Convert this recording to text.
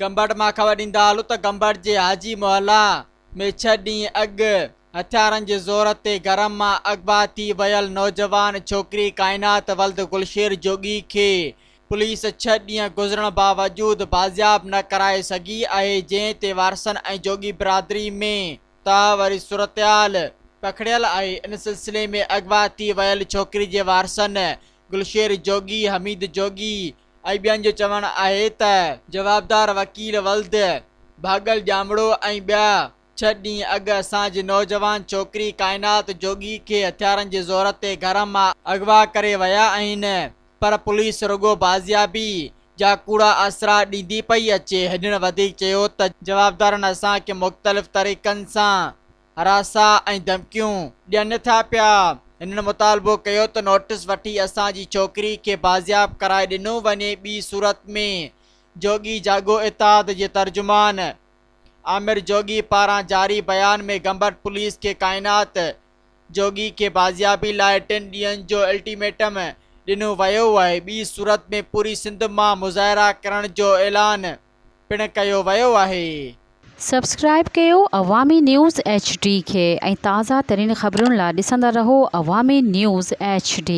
गंबड़ मां ख़बर ॾींदा हलूं त गंबड़ जे हाजी मोहल्ला में 6 ॾींहं अॻु हथियारनि जे ज़ोर ते घर मां अगवा थी वियल नौजवान छोकिरी काइनात वल्द गुलशेर जोगी खे पुलिस 6 ॾींहं गुज़रण बावजूद बाज़ियाब न कराए सघी आहे, जंहिं ते वारसनि ऐं जोगी बिरादरी में तहावरी सूरतहाल पखड़ियल आहे। इन सिलसिले में अगवा थी वियल छोकिरी जे वारसनि गुलशेर जोगी, हमीद जोगी ऐं ॿियनि जो चवणु आहे त जवाबदार वकील वल्द भागल ॼामड़ो ऐं ॿिया 6 ॾींहं अॻु असांजी नौजवान छोकिरी काइनात जोगी खे हथियारनि जे ज़ोर ते घर मां अगवा करे विया आहिनि, पर पुलिस रुगो बाज़ियाबी जा कूड़ा आसरा ॾींदी पई अचे। हिननि वधीक चयो त जवाबदारनि असांखे मुख़्तलिफ़ तरीक़नि सां हरासा ऐं धमकियूं ॾियनि था पिया। हिननि मुतालबो कयो त नोटिस वठी असांजी छोकिरी खे बाज़ियाब कराए ॾिनो वञे। ॿी सूरत में जोगी जागो इत्तेहाद जे तर्जुमान आमिर जोगी पारां जारी बयान में गंबड़ पुलिस खे काइनात जोगी खे बाज़ियाबी लाइ 3 ॾींहंनि जो अल्टीमेटम ॾिनो वियो आहे। ॿी सूरत में पूरी सिंध मां मुज़ाहिरा करण जो ऐलान पिणु कयो वियो आहे। सब्सक्राइब कयो अवामी न्यूज़ HD खे ऐं ताज़ा तरीन ख़बरुनि लाइ ॾिसंदा रहो अवामी न्यूज़ HD।